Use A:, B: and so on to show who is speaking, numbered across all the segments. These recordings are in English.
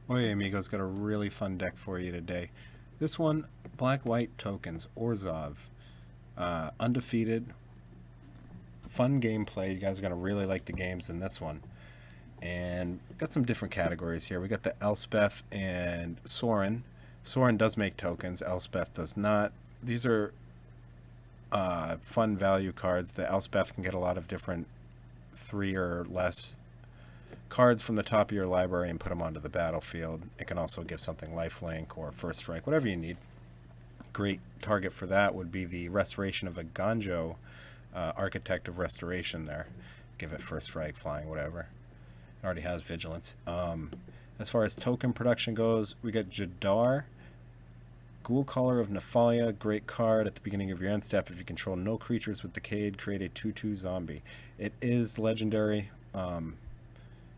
A: Oye amigos, got a really fun deck for you today. This one, black-white tokens, Orzhov. Undefeated, fun gameplay. You guys are going to really like the games in this one. And got some different categories here. We got the Elspeth and Soren. Soren does make tokens, Elspeth does not. These are fun value cards. The Elspeth can get a lot of different 3 or less cards from the top of your library and put them onto the battlefield. It can also give something lifelink or first strike, whatever you need. Great target for that would be the restoration of a Ganjo, Architect of Restoration there. Give it first strike, flying, whatever. It already has vigilance. As far as token production goes, we got Jadar, Ghoul Caller of Nephalia, great card at the beginning of your end step. If you control no creatures with Decayed, create a 2/2 zombie. It is legendary.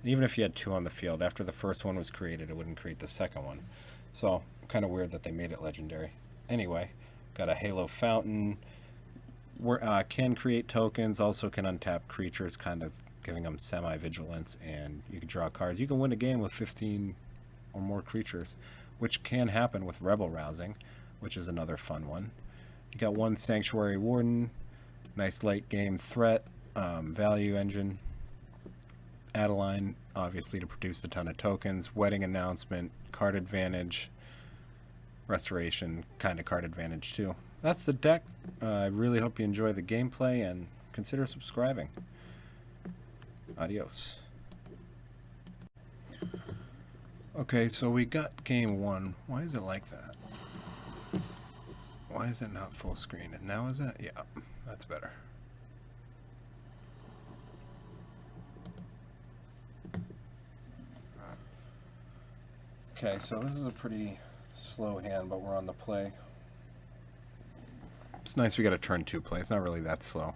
A: Even if you had 2 on the field, after the first one was created, it wouldn't create the second one. So, kind of weird that they made it legendary. Anyway, got a Halo Fountain. Can create tokens, also can untap creatures, kind of giving them semi-vigilance, and you can draw cards. You can win a game with 15 or more creatures, which can happen with Rebel Rousing, which is another fun one. You got 1 Sanctuary Warden, nice late game threat, value engine. Adeline, obviously, to produce a ton of tokens. Wedding Announcement, card advantage, restoration, kind of card advantage too. That's the deck. I really hope you enjoy the gameplay and consider subscribing. Adios. Okay, so we got game 1. Why is it like that? Why is it not full screen? And now is it? Yeah, that's better. Okay, so this is a pretty slow hand, but we're on the play. It's nice we got a turn 2 play. It's not really that slow.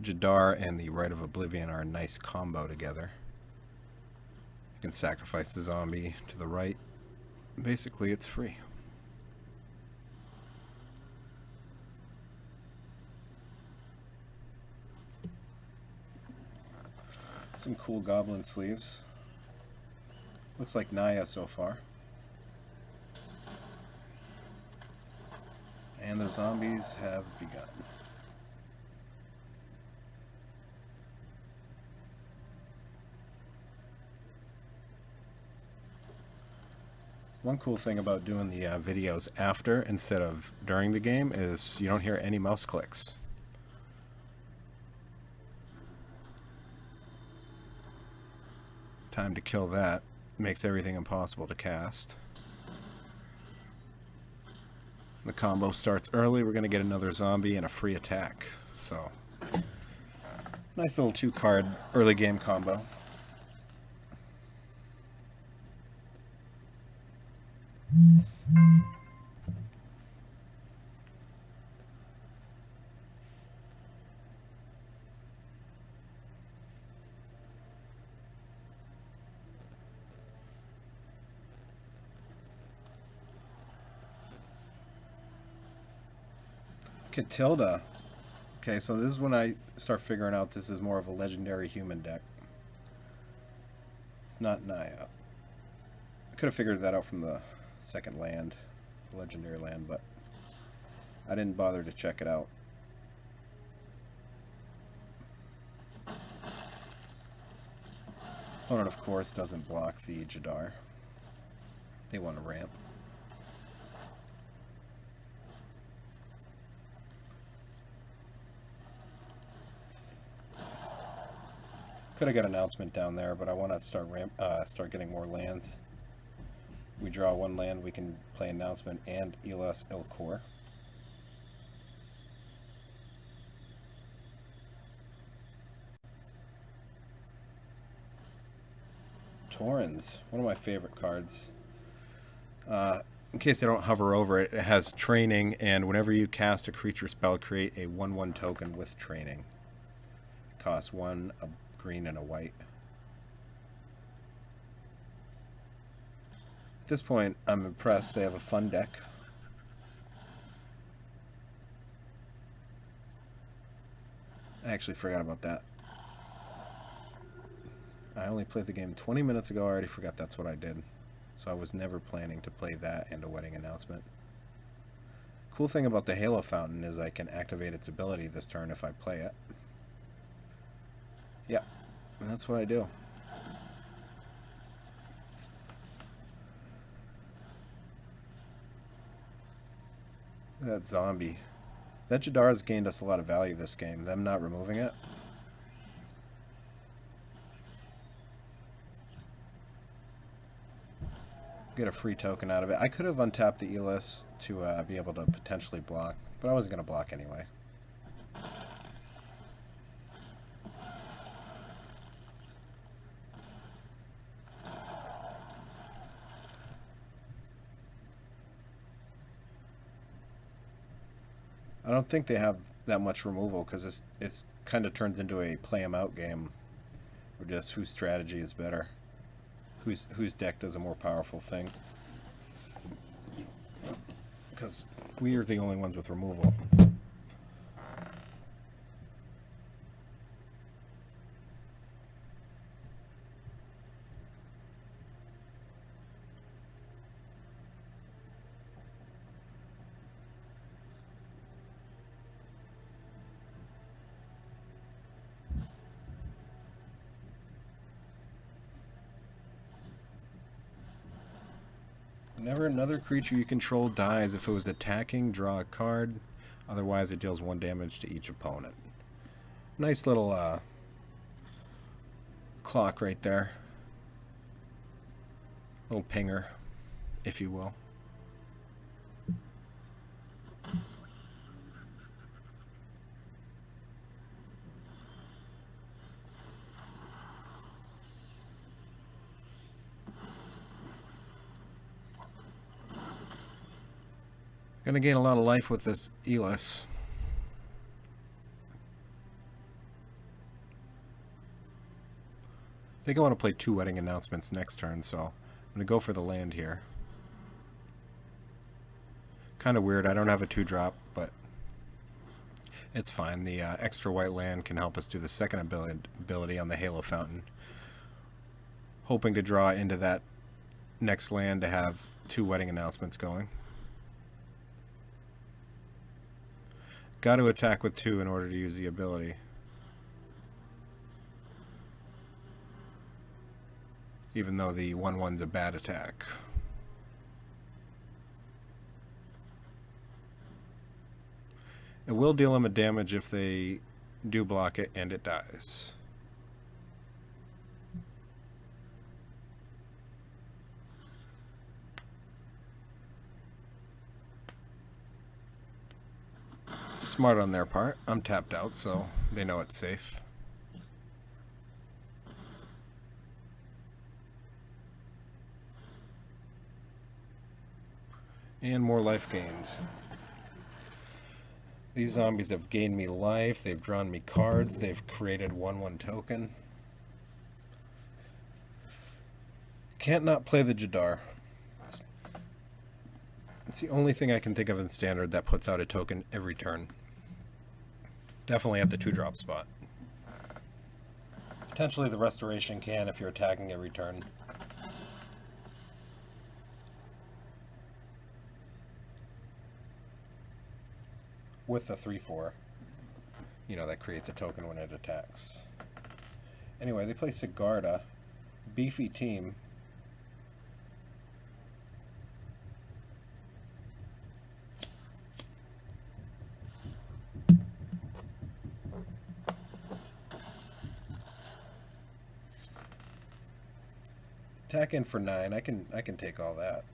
A: Jadar and the Rite of Oblivion are a nice combo together. You can sacrifice the zombie to the right. Basically, it's free. Some cool goblin sleeves. Looks like Naya so far. And the zombies have begun. One cool thing about doing the videos after instead of during the game is you don't hear any mouse clicks. Time to kill that. Makes everything impossible to cast. The combo starts early. We're going to get another zombie and a free attack. So, nice little 2-card early game combo. Catilda. Okay, so this is when I start figuring out this is more of a legendary human deck. It's not Naya. I could have figured that out from the second land, legendary land, but I didn't bother to check it out. Opponent, of course, doesn't block the Jadar. They want a ramp. Could have got announcement down there, but I want to start getting more lands. We draw 1 land, we can play announcement and Elas il-Kor. Torrens, one of my favorite cards. In case I don't hover over it, it has training, and whenever you cast a creature spell, create a 1/1 token with training. Costs 1, a green and a white. At this point, I'm impressed. They have a fun deck. I actually forgot about that. I only played the game 20 minutes ago. I already forgot that's what I did. So I was never planning to play that and a wedding announcement. Cool thing about the Halo Fountain is I can activate its ability this turn if I play it. Yeah, and that's what I do. That zombie. That Jadar has gained us a lot of value this game. Them not removing it. Get a free token out of it. I could have untapped the Elas to be able to potentially block, but I wasn't going to block anyway. I don't think they have that much removal because it's kind of turns into a play 'em out game, or just whose strategy is better, whose deck does a more powerful thing. Because we are the only ones with removal. Whenever another creature you control dies, if it was attacking, draw a card. Otherwise, it deals 1 damage to each opponent. Nice little clock right there. Little pinger, if you will. Gonna gain a lot of life with this Elas. I think I want to play 2 wedding announcements next turn, so I'm gonna go for the land here. Kind of weird, I don't have a 2-drop, but it's fine. The extra white land can help us do the second ability on the Halo Fountain. Hoping to draw into that next land to have 2 wedding announcements going. Got to attack with 2 in order to use the ability. Even though the 1/1's a bad attack. It will deal them a damage if they do block it and it dies. Smart on their part. I'm tapped out, so they know it's safe. And more life gained. These zombies have gained me life, they've drawn me cards, they've created 1/1 token. Can't not play the Jadar. It's the only thing I can think of in Standard that puts out a token every turn. Definitely at the 2-drop spot. Potentially the Restoration can if you're attacking every turn. With the 3/4. You know, that creates a token when it attacks. Anyway, they play Sigarda. Beefy team. Attack in for 9. I can take all that.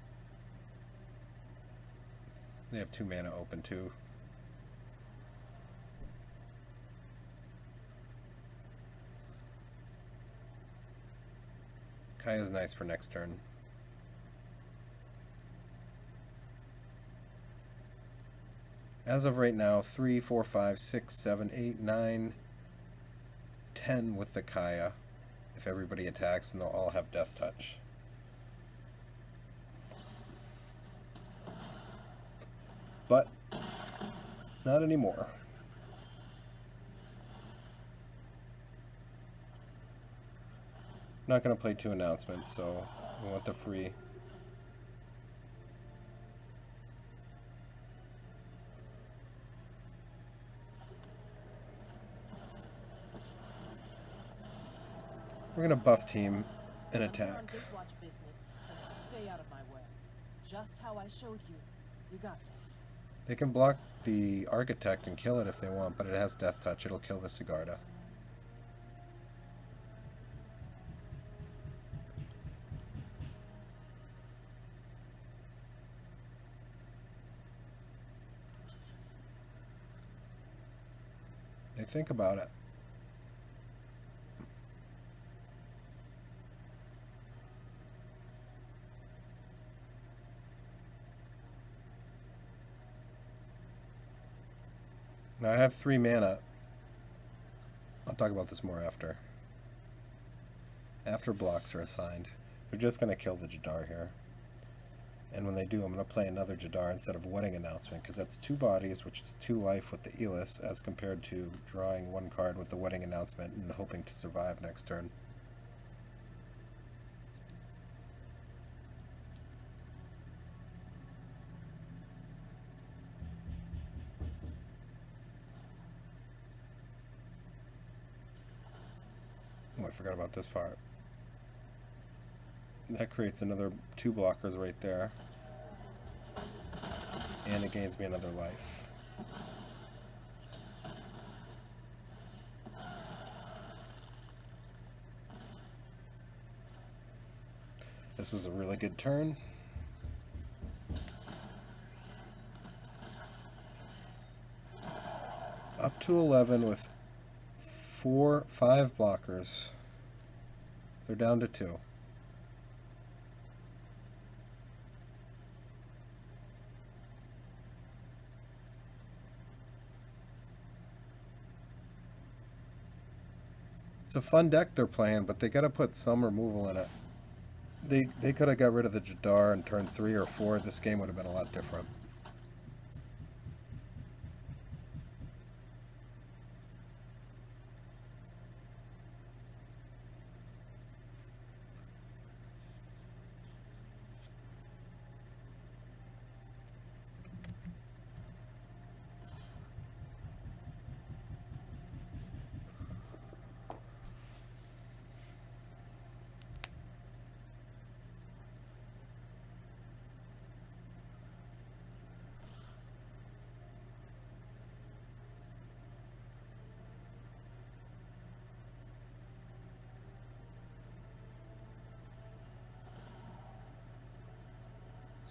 A: They have 2 mana open too. Kaya's nice for next turn. As of right now, 3, 4, 5, 6, 7, 8, 9, 10 with the Kaya. If everybody attacks, and they'll all have Death Touch. But not anymore. I'm not going to play 2 announcements, so we want the free. We're going to buff team and attack.
B: Stay out of my way. Just how I showed you. You got this.
A: They can block the Architect and kill it if they want, but it has Death Touch. It'll kill the Sigarda. Hey, think about it. Now I have 3 mana. I'll talk about this more after. After blocks are assigned. They're just going to kill the Jadar here. And when they do, I'm going to play another Jadar instead of Wedding Announcement, because that's 2 bodies, which is 2 life with the Elas, as compared to drawing 1 card with the Wedding Announcement and hoping to survive next turn. Oh, I forgot about this part. That creates another 2 blockers right there. And it gains me another life. This was a really good turn. Up to 11 with 5 blockers. They're down to 2. It's a fun deck they're playing, but they gotta put some removal in it. They could have got rid of the Jadar in turn 3 or 4. This game would have been a lot different.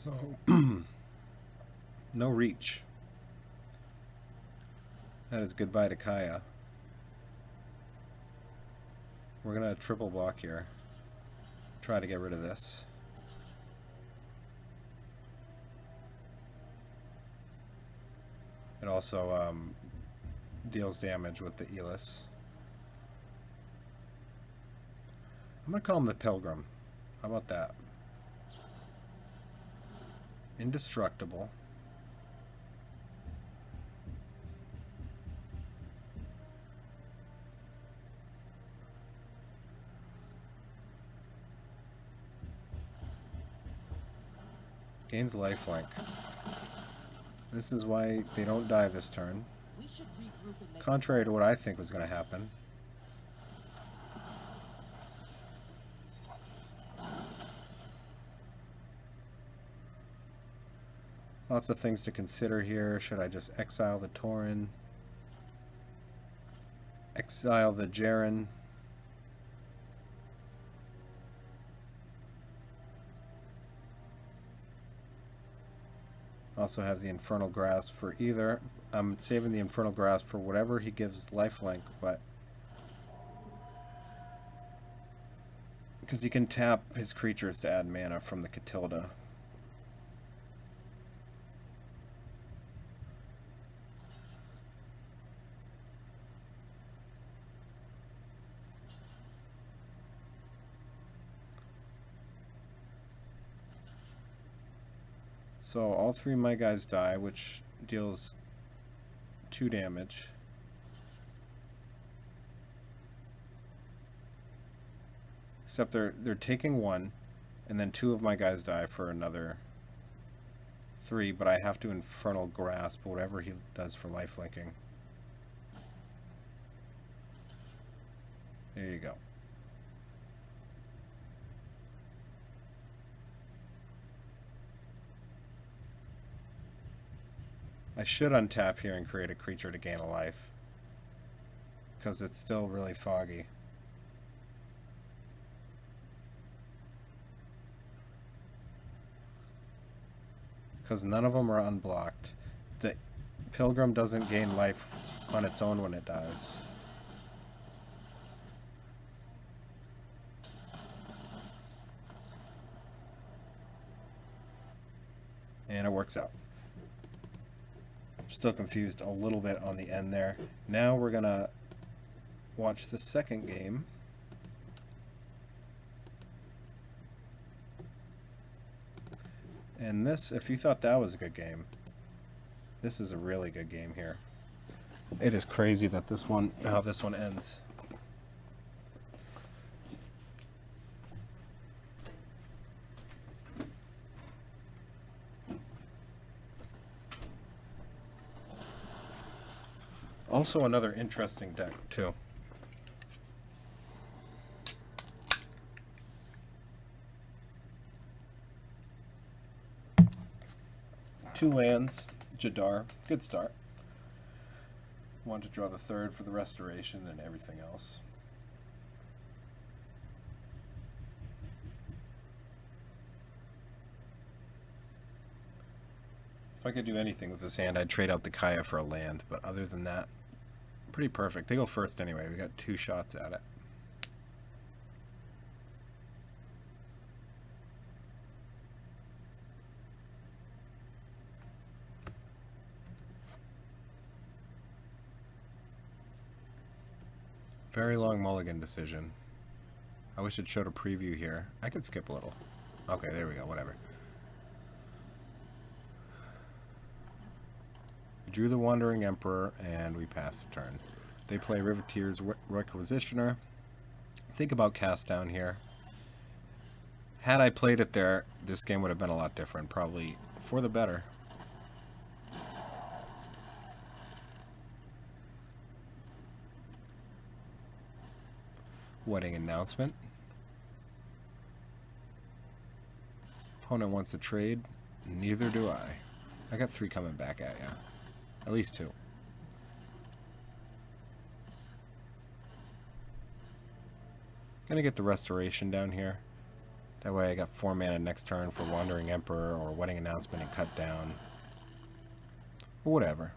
A: So, no reach. That is goodbye to Kaya. We're going to triple block here. Try to get rid of this. It also deals damage with the Elas. I'm going to call him the Pilgrim. How about that? Indestructible. Gains lifelink. This is why they don't die this turn. Contrary to what I think was going to happen. Lots of things to consider here. Should I just exile the Tauren? Exile the Jaren? Also have the Infernal Grasp for either. I'm saving the Infernal Grasp for whatever he gives lifelink, but because he can tap his creatures to add mana from the Catilda. So all 3 of my guys die, which deals 2 damage. Except they're taking 1, and then 2 of my guys die for another 3, but I have to Infernal Grasp whatever he does for lifelinking. There you go. I should untap here and create a creature to gain a life, because it's still really foggy. Because none of them are unblocked. The Pilgrim doesn't gain life on its own when it dies. And it works out. Still confused a little bit on the end there. Now we're gonna watch the second game. And this, if you thought that was a good game, this is a really good game here. It is crazy that how this one ends. Also another interesting deck, too. Two lands, Jadar, good start. Want to draw the 3rd for the restoration and everything else. If I could do anything with this hand, I'd trade out the Kaya for a land, but other than that, pretty perfect. They go first anyway. We got 2 shots at it. Very long mulligan decision. I wish it showed a preview here. I could skip a little. Okay, there we go. Whatever. We drew the Wandering Emperor, and we passed the turn. They play Riveteer's Requisitioner. Think about Cast Down here. Had I played it there, this game would have been a lot different. Probably for the better. Wedding Announcement. Opponent wants to trade. Neither do I. I got 3 coming back at ya. At least 2. Gonna get the Restoration down here. That way I got 4 mana next turn for Wandering Emperor or Wedding Announcement and cut down. Or whatever.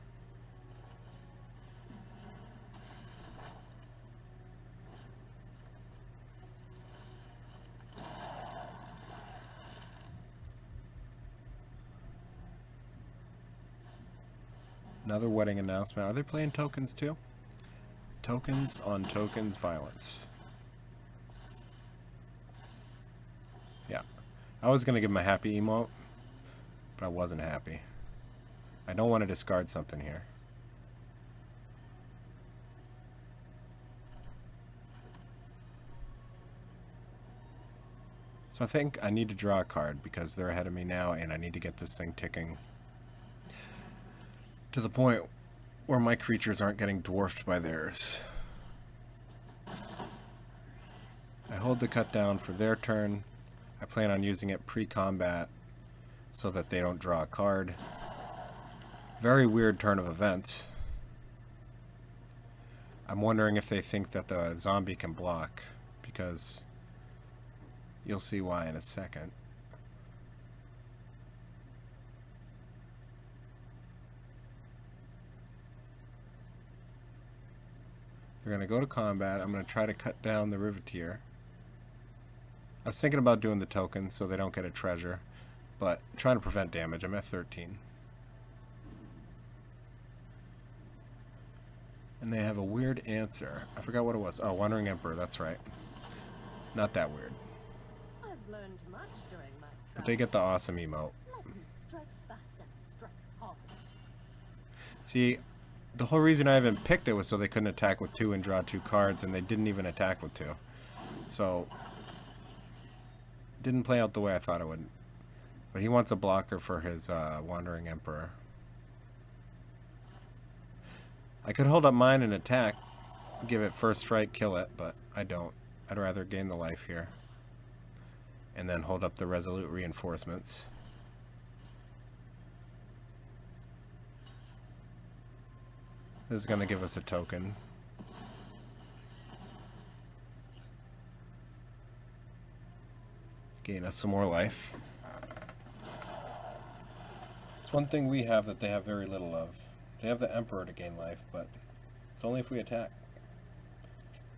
A: Another Wedding Announcement. Are they playing tokens too? Tokens on tokens violence. Yeah. I was going to give him a happy emote, but I wasn't happy. I don't want to discard something here. So I think I need to draw a card because they're ahead of me now and I need to get this thing ticking to the point where my creatures aren't getting dwarfed by theirs. I hold the cut down for their turn. I plan on using it pre-combat so that they don't draw a card. Very weird turn of events. I'm wondering if they think that the zombie can block, because you'll see why in a second. They're going to go to combat. I'm going to try to cut down the Riveteer. I was thinking about doing the token so they don't get a treasure, but I'm trying to prevent damage. I'm at 13. And they have a weird answer. I forgot what it was. Oh, Wandering Emperor, that's right. Not that weird.
B: I've learned much during my
A: But they get the awesome emote.
B: Let me strike fast and strike hard.
A: See, the whole reason I even picked it was so they couldn't attack with 2 and draw 2 cards, and they didn't even attack with 2. So Didn't play out the way I thought it would. But he wants a blocker for his Wandering Emperor. I could hold up mine and attack, give it first strike, kill it, but I don't. I'd rather gain the life here. And then hold up the Resolute Reinforcements. This is going to give us a token. Gain us some more life. It's one thing we have that they have very little of. They have the Emperor to gain life, but it's only if we attack.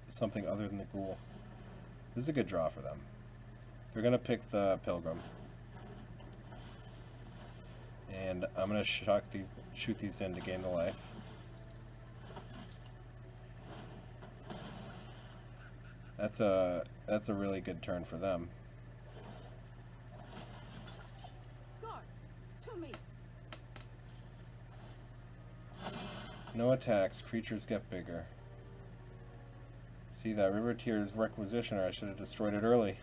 A: Something other than the Ghoul. This is a good draw for them. They're going to pick the Pilgrim. And I'm going to shoot these in to gain the life. That's a really good turn for them.
B: Guards, to me.
A: No attacks, creatures get bigger. See that River Tier's Requisitioner, I should have destroyed it early.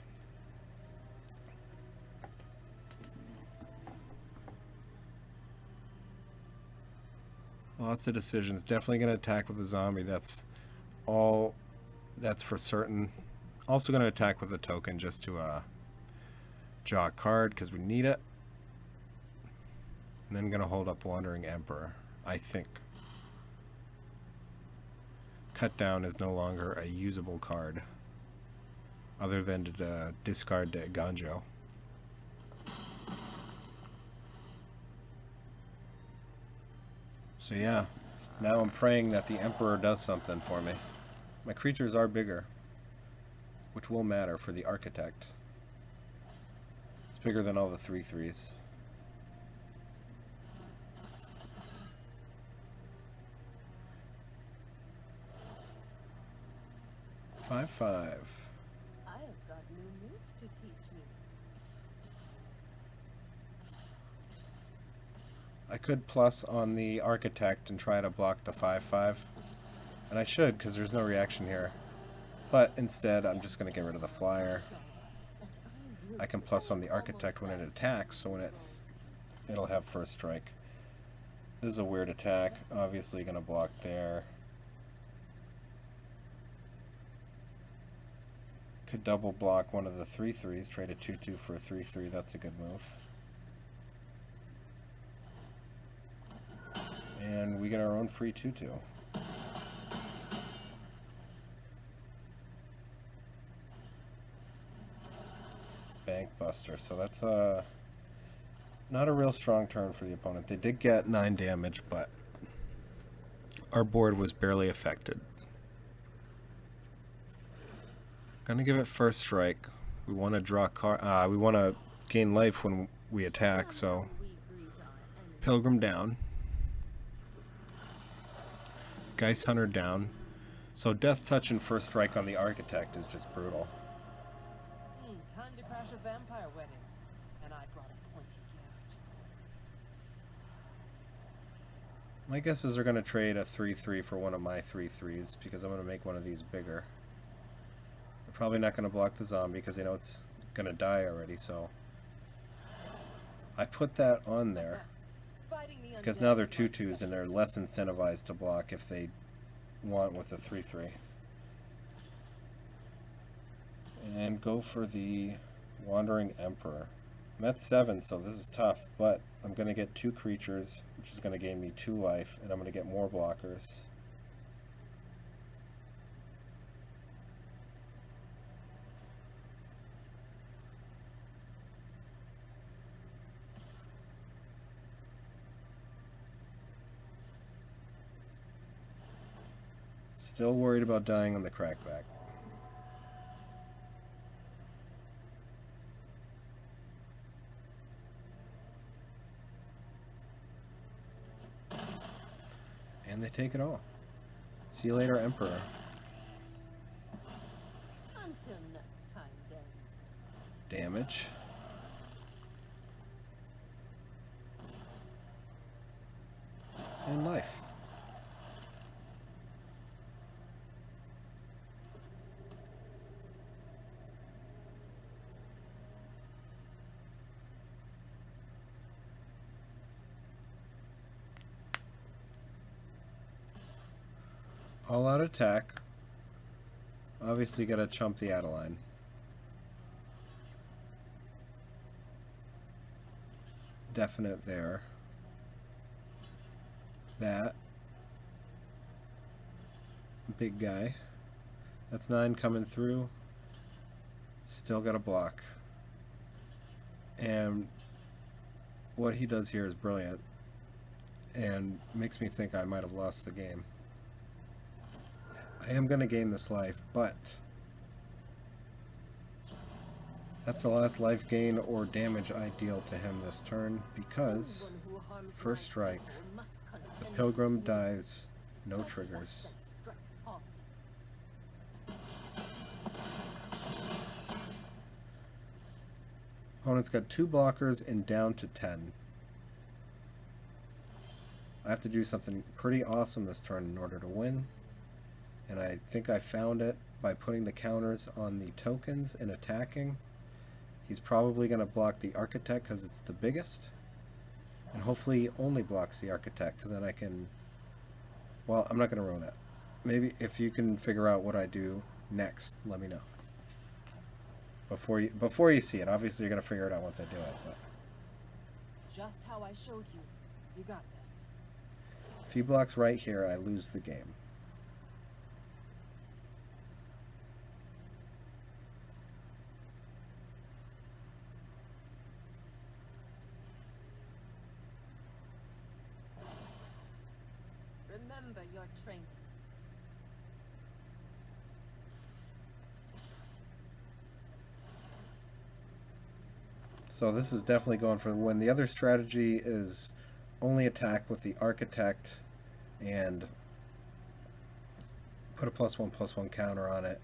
A: Lots of decisions. Definitely going to attack with a zombie. That's all. That's for certain. Also going to attack with a token just to draw a card because we need it. And then going to hold up Wandering Emperor, I think. Cut Down is no longer a usable card other than to discard the Ganjo. So yeah, now I'm praying that the Emperor does something for me. My creatures are bigger, which will matter for the Architect. It's bigger than all the 3/3s. $5/5.
B: I have got new moves to teach you.
A: I could plus on the Architect and try to block the 5/5. And I should, because there's no reaction here. But instead, I'm just going to get rid of the flyer. I can plus on the Architect when it attacks, so when it'll have first strike. This is a weird attack. Obviously going to block there. Could double block one of the 3/3s. Trade a 2/2 for a 3/3. That's a good move. And we get our own free 2/2. Bank Buster. So that's not a real strong turn for the opponent. They did get 9 damage, but our board was barely affected. Gonna give it first strike. We want to draw we want to gain life when we attack, so Pilgrim down. Geist Hunter down. So Death Touch and first strike on the Architect is just brutal.
B: Time to crash a vampire wedding. And I brought a pointy gift.
A: My guess is they're going to trade a 3/3 for one of my 3/3s because I'm going to make one of these bigger. They're probably not going to block the zombie because they know it's going to die already, so I put that on there because now they're 2/2s and they're less incentivized to block if they want with the 3/3. And go for the Wandering Emperor. I'm at 7, so this is tough, but I'm going to get 2 creatures, which is going to gain me 2 life, and I'm going to get more blockers. Still worried about dying on the crackback. And they take it all. See you later, Emperor.
B: Until next time, then.
A: Damage. And life. All out attack. Obviously gotta chump the Adeline. Definite there. That. Big guy. That's 9 coming through. Still got a block. And what he does here is brilliant. And makes me think I might have lost the game. I am going to gain this life, but that's the last life gain or damage I deal to him this turn, because first strike, the Pilgrim dies, no triggers. Opponent's got 2 blockers and down to 10. I have to do something pretty awesome this turn in order to win. And I think I found it by putting the counters on the tokens and attacking. He's probably going to block the Architect because it's the biggest. And hopefully he only blocks the Architect, because then I can... Well, I'm not going to ruin it. Maybe if you can figure out what I do next, let me know. Before you see it. Obviously you're going to figure it out once I do it. But
B: Just how I showed you. You got this.
A: if he blocks right here, I lose the game.
B: Remember your training.
A: So this is definitely going for the win. The other strategy is only attack with the Architect and put a +1/+1 counter on it.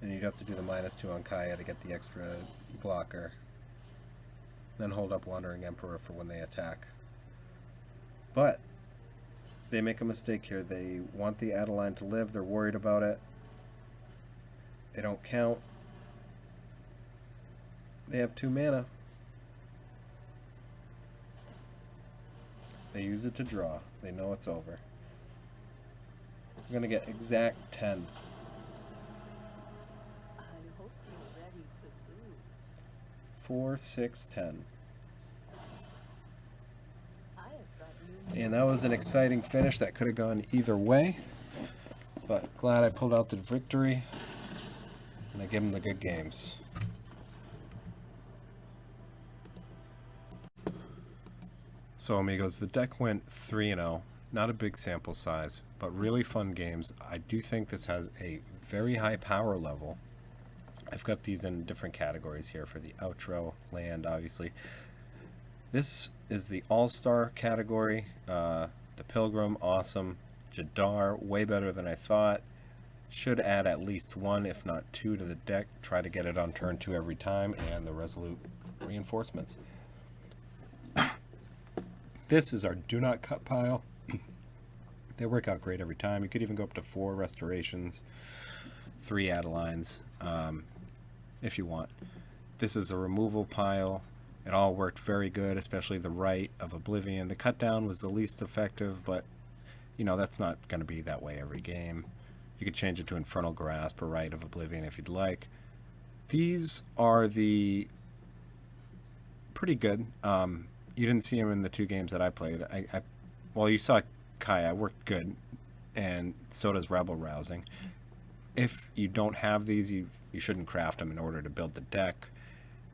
A: And you'd have to do the -2 on Kaya to get the extra blocker. Then hold up Wandering Emperor for when they attack. But they make a mistake here. They want the Adeline to live. They're worried about it. They don't count. They have 2 mana. They use it to draw. They know it's over. We're going to get exact 10.
B: I hope you're ready to lose.
A: 4, 6, 10.
B: I have got new.
A: And that was an exciting finish. That could have gone either way. But glad I pulled out the victory. And I give him the good games. So amigos, the deck went 3-0. Not a big sample size, but really fun games. I do think this has a very high power level. I've got these in different categories here for the outro, land, obviously. This is the all-star category. The Pilgrim, awesome. Jadar, way better than I thought. Should add at least 1, if not 2, to the deck. Try to get it on turn 2 every time. And the Resolute reinforcements. This is our do not cut pile. They work out great every time. You could even go up to 4 restorations, 3 Adelines, if you want. This is a removal pile. It all worked very good, especially the right of Oblivion. The cut down was the least effective, but you know, that's not going to be that way every game. You could change it to Infernal Grasp or Right of Oblivion if you'd like. These are the pretty good. You didn't see him in the 2 games that I played. Well, you saw Kaya worked good, and so does Rebel Rousing. If you don't have these, you shouldn't craft them in order to build the deck,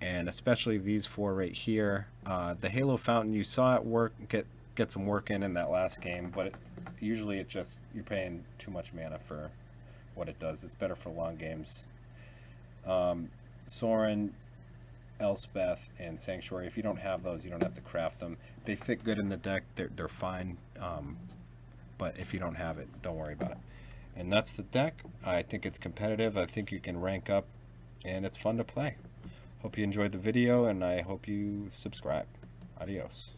A: and especially these 4 right here. The Halo Fountain, you saw it work, get some work in that last game, but usually it just, you're paying too much mana for what it does. It's better for long games. Sorin, Elspeth, and Sanctuary, if you don't have those, you don't have to craft them. They fit good in the deck. They're fine, but if you don't have it, don't worry about it. And that's the deck. I think it's competitive. I think you can rank up, and it's fun to play. Hope you enjoyed the video, and I hope you subscribe. Adios.